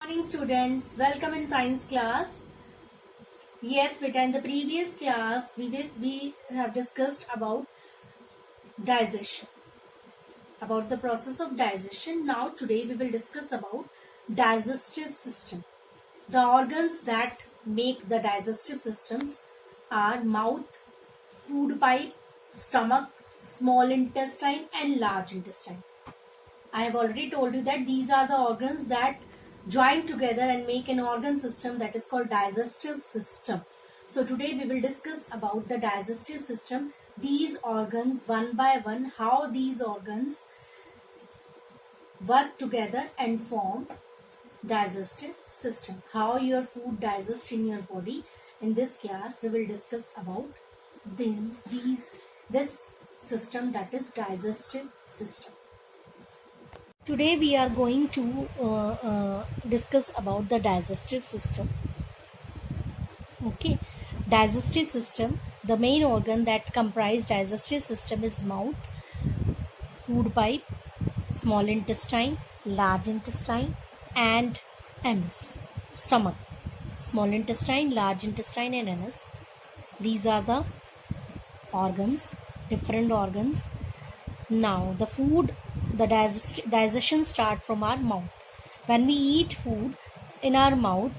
Morning students, welcome in science class. Yes, beta, in the previous class we have discussed about digestion, about the process of digestion. Now today we will discuss about digestive system. The organs that make the digestive systems are mouth, food pipe, stomach, small intestine and large intestine. I have already told you that these are the organs that join together and make an organ system that is called digestive system. So today we will discuss about the digestive system, these organs one by one, how these organs work together and form digestive system, how your food digests in your body. In this class we will discuss about this system, that is digestive system. Today we are going to discuss about the digestive system. Okay, digestive system, the main organ that comprise digestive system is mouth, food pipe, small intestine, large intestine and anus. Stomach, small intestine, large intestine and anus. These are the organs, different organs. Now the food, the digestion start from our mouth. When we eat food in our mouth,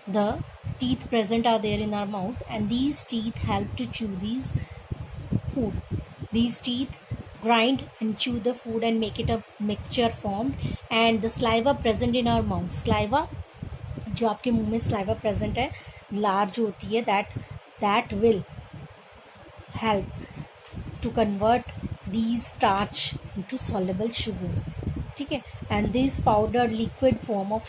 the teeth present are there in our mouth, and these teeth help to chew these food. These teeth grind and chew the food and make it a mixture formed. And the saliva present in our mouth, saliva जो आपके मुंह में saliva present है, large होती है, that will help to convert these starch into soluble sugars. Okay, and this powdered liquid form of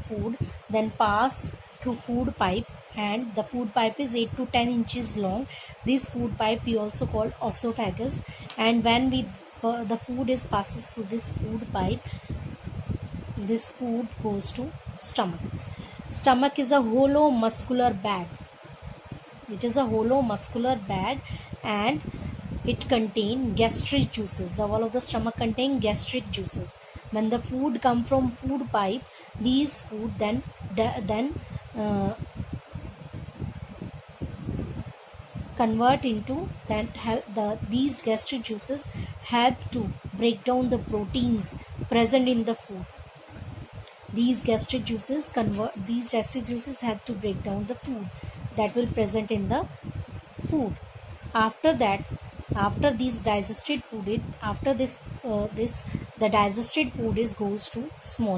food then pass through food pipe, and the food pipe is 8 to 10 inches long. This food pipe we also call esophagus, and when the food is passes through this food pipe, this food goes to stomach. Stomach is a hollow muscular bag. It is a hollow muscular bag and it contain gastric juices. The wall of the stomach contain gastric juices. When the food come from food pipe, these food then convert into these gastric juices help to break down the proteins present in the food. These gastric juices help to break down the food that will present in the food. After that, after this digested food, the digested food goes to small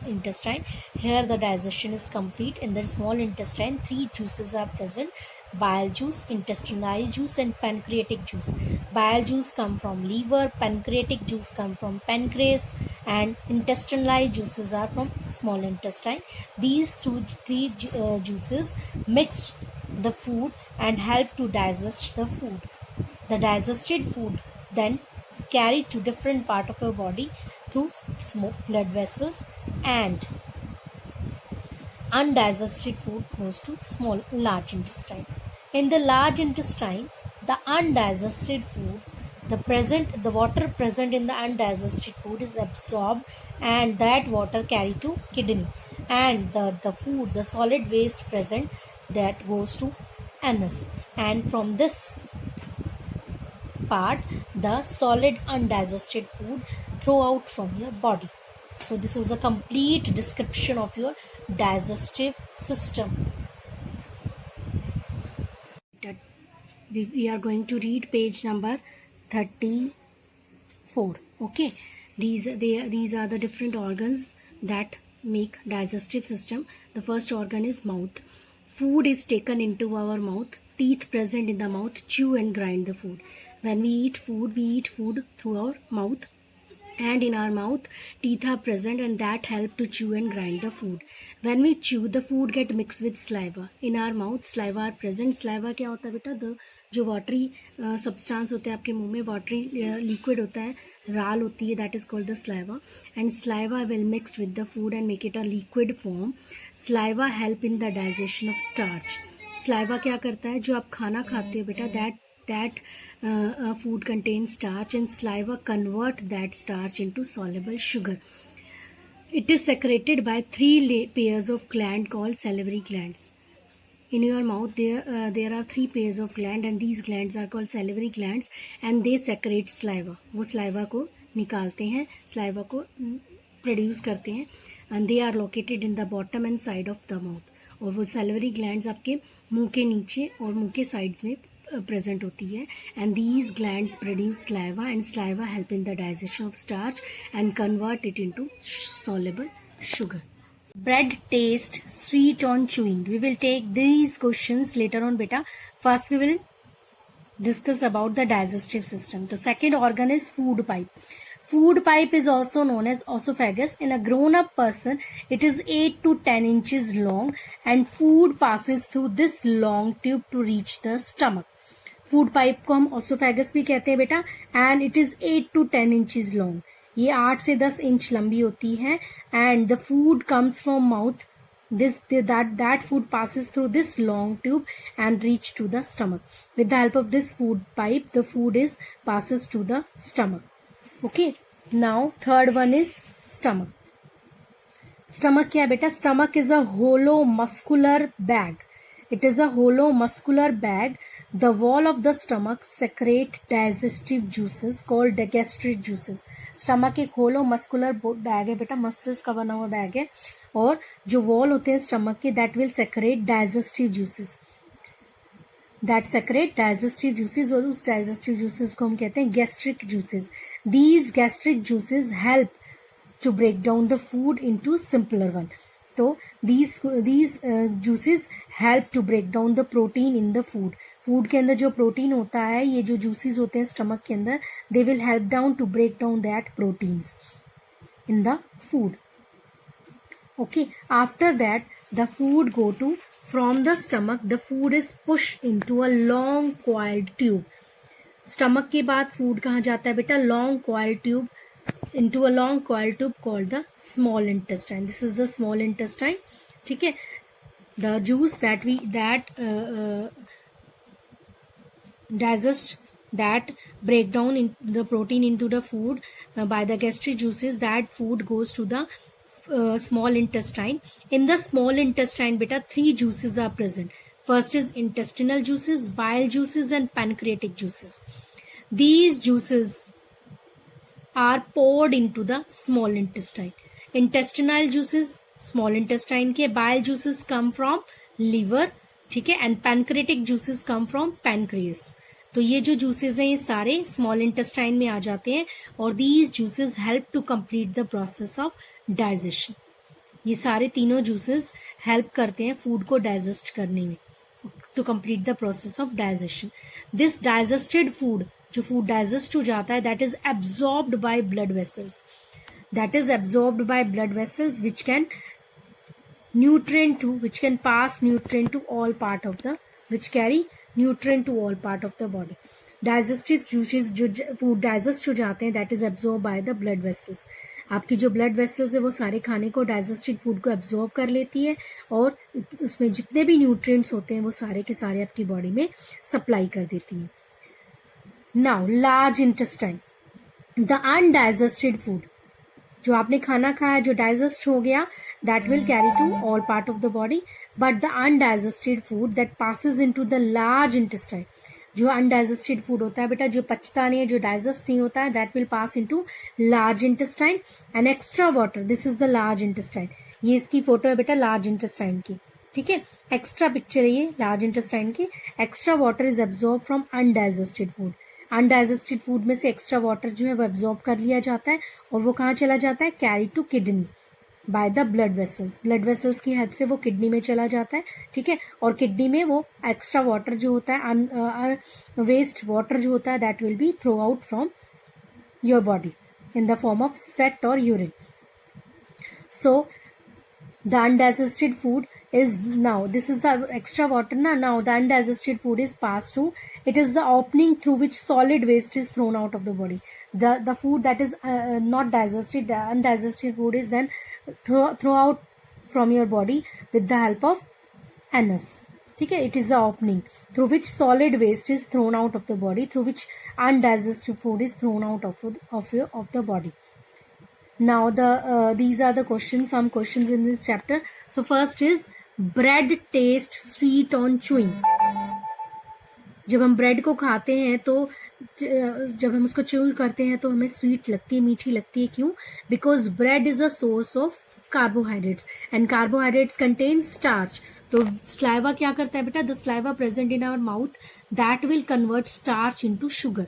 intestine. Here the digestion is complete. In the small intestine, 3 juices are present: bile juice, intestinal juice and pancreatic juice. Bile juice come from liver, pancreatic juice come from pancreas, and intestinal juices are from small intestine. These three juices mix the food and help to digest the food. The digested food then carried to different part of your body through blood vessels, and undigested food goes to large intestine. In the large intestine, the undigested food, the water present in the undigested food is absorbed, and that water carried to kidney, and the solid waste present that goes to anus, and from this part the solid undigested food throw out from your body. So this is the complete description of your digestive system. We are going to read page number 34. Okay, these are the different organs that make digestive system. The first organ is mouth. Food is taken into our mouth. Teeth present in the mouth chew and grind the food. When we eat food through our mouth, and in our mouth teeth are present, and that help to chew and grind the food. When we chew, the food get mixed with saliva. In our mouth saliva are present. Saliva क्या होता है बेटा? जो watery substance होता है आपके मुंह में, वाटरी लिक्विड होता है, राल होती है, that is called the saliva, and saliva will mix with the food and make it a liquid form. Saliva help in the digestion of starch. Saliva क्या करता है? जो आप खाना खाते हो बेटा, that food contains starch, and saliva convert that starch into soluble sugar. It is secreted by three pairs of gland called salivary glands. In your mouth there are three pairs of gland, and these glands are called salivary glands, and they secrete saliva. वो saliva को निकालते हैं, saliva को produce करते हैं, and they are located in the bottom and side of the mouth. और वो salivary glands आपके मुंह के नीचे और मुंह के sides में present होती है, and these glands produce saliva, and saliva help in the digestion of starch and convert it into soluble sugar. Bread taste sweet on chewing. We will take these questions later on, beta. First we will discuss about the digestive system. The second organ is food pipe. Food pipe is also known as esophagus. In a grown-up person, it is 8 to 10 inches long, and food passes through this long tube to reach the stomach. Food pipe को हम esophagus भी कहते हैं बेटा, and it is 8 to 10 inches long. ये 8 से 10 inch लंबी होती है, and the food comes from mouth. That food passes through this long tube and reach to the stomach. With the help of this food pipe, the food passes to the stomach. Okay. Now third one is stomach. Stomach क्या है बेटा? Stomach is a hollow muscular bag. It is a hollow muscular bag. The wall of the stomach secrete digestive juices called gastric juices. Stomach एक hollow muscular bag है बेटा, muscles का बना हुआ bag है, और जो wall होते हैं stomach के, that will secrete digestive juices. That secrete digestive juices, और उस digestive juices को हम कहते हैं gastric juices. These gastric juices help to break down the food into simpler one. तो these juices help to break down the protein in the food. Food के अंदर जो प्रोटीन होता है, ये जो जूसेस होते हैं स्टमक के अंदर, they will help down to break down that proteins in the food. Okay, after that the food go to from the stomach, the food is push into a long coiled tube. Stomach के बाद food कहाँ जाता है बेटा? Long coiled tube, into a long coil tube called the small intestine. This is the small intestine. ठीक है, the juice that digest, that break down in the protein into the food by the gastric juices, that food goes to the small intestine. In the small intestine beta, three juices are present. First is intestinal juices, bile juices, and pancreatic juices. These juices are poured into the small intestine. Intestinal juices small intestine के, bile juices come from liver, ठीक है, and pancreatic juices come from pancreas. तो ये जो juices हैं ये सारे small intestine में आ जाते हैं, और these juices help to complete the process of digestion. ये सारे तीनों juices help करते हैं food को digest करने में, to complete the process of digestion. This digested food, जो फूड डाइजेस्ट हो जाता है, that is absorbed by blood vessels. That is absorbed by blood vessels which can pass nutrient to all part of the, which carry nutrient to all part of the body. Digestive juices जो food digest हो जाते हैं, that is absorb by the blood vessels. आपकी जो blood vessels है वो सारे खाने को, डाइजेस्टेड फूड को एब्जॉर्ब कर लेती है, और उसमें जितने भी न्यूट्रिएंट्स होते हैं वो सारे के सारे आपकी बॉडी में सप्लाई कर देती है. Now, large intestine, the undigested food, जो आपने खाना खाया जो डाइजेस्ट हो गया, that will carry to all part of the body, but the undigested food that passes into the large intestine, जो undigested food होता है बेटा, जो पचता नहीं है, जो डाइजेस्ट नहीं होता है, that will pass into large intestine. and extra water, this is the large intestine. ये इसकी फोटो है बेटा large intestine की, ठीक है, एक्स्ट्रा पिक्चर है ये large intestine की. Extra water is absorb from undigested food. Undigested food में से एक्स्ट्रा वाटर जो है वो एब्जॉर्ब कर लिया जाता है, और वो कहाँ चला जाता है? Carry to kidney by the blood vessels. Blood vessels की हेल्प से वो किडनी में चला जाता है, ठीक है, और किडनी में वो एक्स्ट्रा वाटर जो होता है, वेस्ट वाटर जो होता है, that will be throw out from your body in the form of sweat और urine. So the undigested food is, now this is the extra water now the undigested food is passed to, it is the opening through which solid waste is thrown out of the body. The food that is not digested, the undigested food is then throw out from your body with the help of anus. ठीक है, it is the opening through which solid waste is thrown out of the body, through which undigested food is thrown out of the body. Now these are the questions, some questions in this chapter. So first is, bread tastes sweet on chewing. जब हम bread को खाते हैं तो जब हम उसको chew करते हैं तो हमें स्वीट लगती है, मीठी लगती है. क्यों? Because bread is a source of carbohydrates and carbohydrates contain starch. तो स्लाइवा क्या करता है बेटा? The saliva present in our mouth that will convert starch into sugar.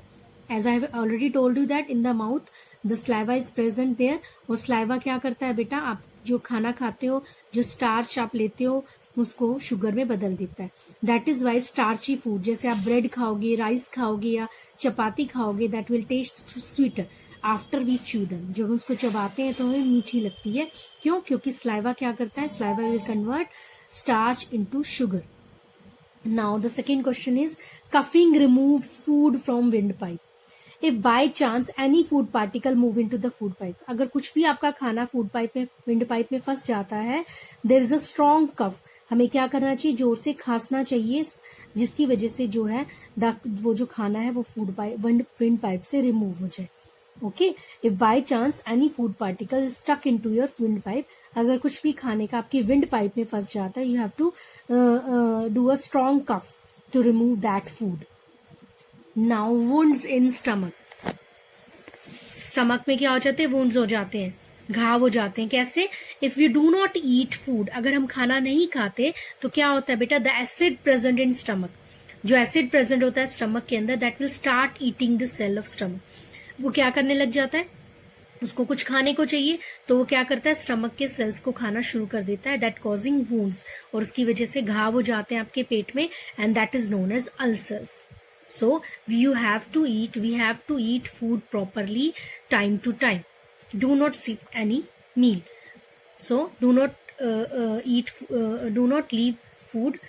As I have already told you that in the mouth the saliva is present there. वो saliva क्या करता है बेटा? आप जो खाना खाते हो, जो स्टार्च आप लेते हो, उसको शुगर में बदल देता है. That is why starchy food, जैसे आप ब्रेड खाओगे, राइस खाओगे या चपाती खाओगे, that will taste sweeter after we chew them. जब हम उसको चबाते हैं तो हमें मीठी लगती है. क्यों? क्योंकि स्लाइवा क्या करता है? Saliva will convert starch into sugar. Now the second question is, coughing removes food from wind pipe. If by chance any food particle move into the food pipe, अगर कुछ भी आपका खाना फूड पाइप में, wind pipe में फंस जाता है, देयर इज अ स्ट्रॉन्ग कफ. हमें क्या करना चाहिए? जोर से खांसना चाहिए, जिसकी वजह से जो है वो जो खाना है वो फूड पाइप, विंड पाइप से रिमूव हो जाए. Okay. If by chance any food particle is stuck into your wind pipe, अगर कुछ भी खाने का आपकी विंड पाइप में फंस जाता है, you have to do a strong cough to remove that food. Now wounds in stomach. Stomach में क्या हो जाते हैं? वुंड्स हो जाते हैं, घाव हो जाते हैं. कैसे? If you do not eat food, अगर हम खाना नहीं खाते तो क्या होता है बेटा? The acid present in stomach, जो एसिड प्रेजेंट होता है स्टमक के अंदर, that will start eating the cell of stomach. वो क्या करने लग जाता है? उसको कुछ खाने को चाहिए तो वो क्या करता है? स्टमक के सेल्स को खाना शुरू कर देता है. दैट कॉजिंग वुंड्स, और उसकी वजह से घाव हो जाते हैं आपके पेट में, and that is known as ulcers. So we have to eat food properly, time to time. Do not skip any meal. So do not leave food.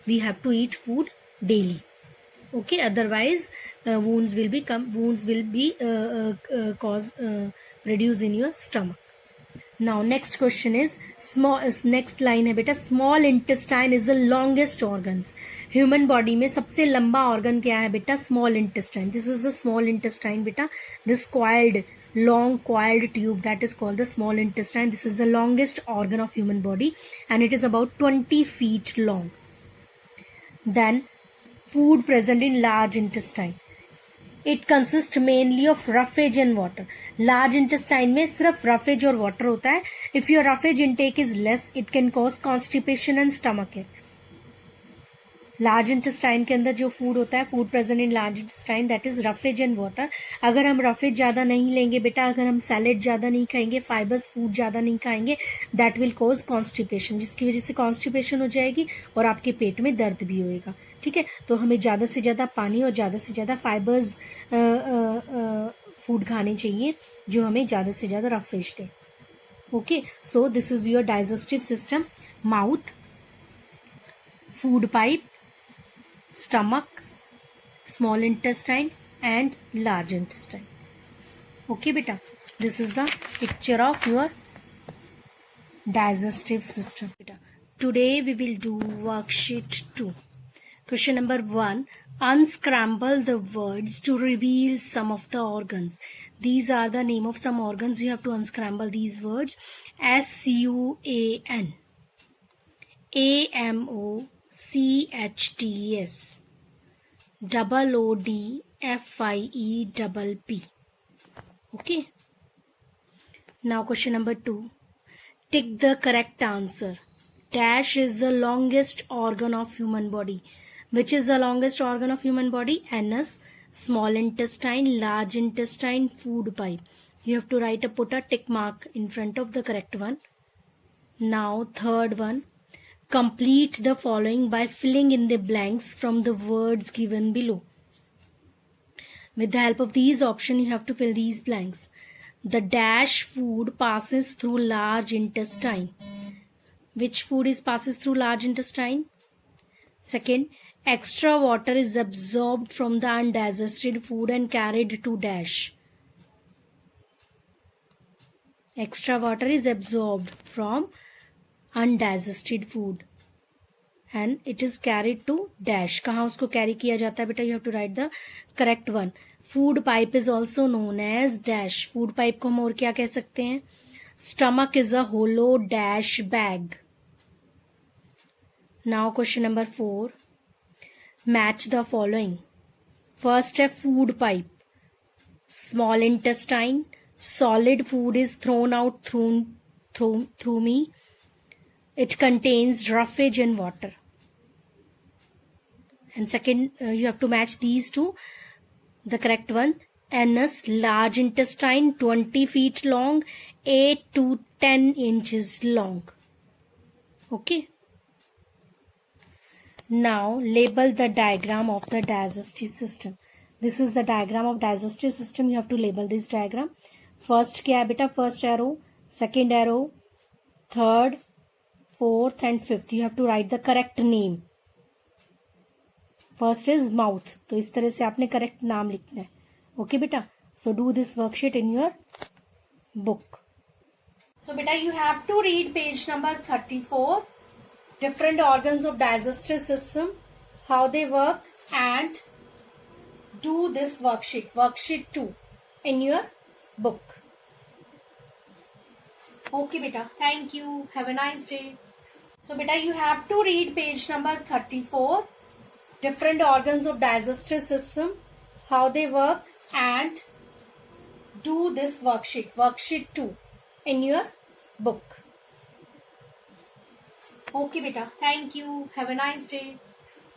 We have to eat food daily. Okay. Otherwise, wounds will be produced in your stomach. Now next question is, next line है बेटा, small intestine is the longest organs. Human body में सबसे लंबा organ क्या है बेटा? Small intestine. This is the small intestine बेटा. This long coiled tube, that is called the small intestine. This is the longest organ of human body and it is about 20 feet long. Then food present in large intestine. It consist mainly of roughage and water. Large intestine में सिर्फ roughage और water होता है. If your roughage intake is less, it can cause constipation and stomach एक. Large intestine के अंदर जो food होता है, food present in large intestine, that is roughage and water. अगर हम रफेज ज्यादा नहीं लेंगे बेटा, अगर हम सैलेड ज्यादा नहीं खाएंगे, फाइबर्स फूड ज्यादा नहीं खाएंगे, दैट विल कॉज कॉन्स्टिपेशन, जिसकी वजह से कॉन्स्टिपेशन हो जाएगी और आपके पेट में दर्द भी होएगा. ठीक है. तो हमें ज्यादा से ज्यादा पानी और ज्यादा से ज्यादा फाइबर्स फूड खाने चाहिए जो हमें ज्यादा से ज्यादा roughage they. Okay. So this is your digestive system: mouth, food pipe, stomach, small intestine and large intestine. Okay beta, this is the picture of your digestive system. Beta, today we will do worksheet 2. Question number 1, unscramble the words to reveal some of the organs. These are the name of some organs. You have to unscramble these words: SUAN, AMOCHTS, OODFIEPP. Okay. Now question number 2. Tick the correct answer. Dash is the longest organ of human body. Which is the longest organ of human body? Anus, small intestine, large intestine, food pipe. You have to put a tick mark in front of the correct one. Now third one. Complete the following by filling in the blanks from the words given below. With the help of these options, you have to fill these blanks. The dash food passes through large intestine. Which food passes through large intestine? Second, extra water is absorbed from the undigested food and carried to dash. Extra water is absorbed from undigested food and it is carried to dash. कहाँ उसको carry किया जाता है बेटा? You have to write the correct one. Food pipe is also known as dash. Food pipe को हम और क्या कह सकते हैं? Stomach is a hollow dash bag. Now question number 4. Match the following. First है food pipe. Small intestine. Solid food is thrown out through me. It contains roughage and water. And second, you have to match these two. The correct one, anus, large intestine, 20 feet long, 8 to 10 inches long. Okay. Now label the diagram of the digestive system. This is the diagram of digestive system. You have to label this diagram. First क्या है बेटा? First arrow, second arrow, third, fourth and fifth. You have to write the correct name. First is mouth, तो इस तरह से आपने correct नाम लिखना है. ओके बेटा, so do this worksheet in your book. So बेटा you have to read page number 34. Different organs of digestive system, how they work, and do this worksheet 2 in your book. Okay beta, thank you, have a nice day. So beta you have to read page number 34. Different organs of digestive system, how they work, and do this worksheet 2 in your book. Okay beta, thank you, have a nice day.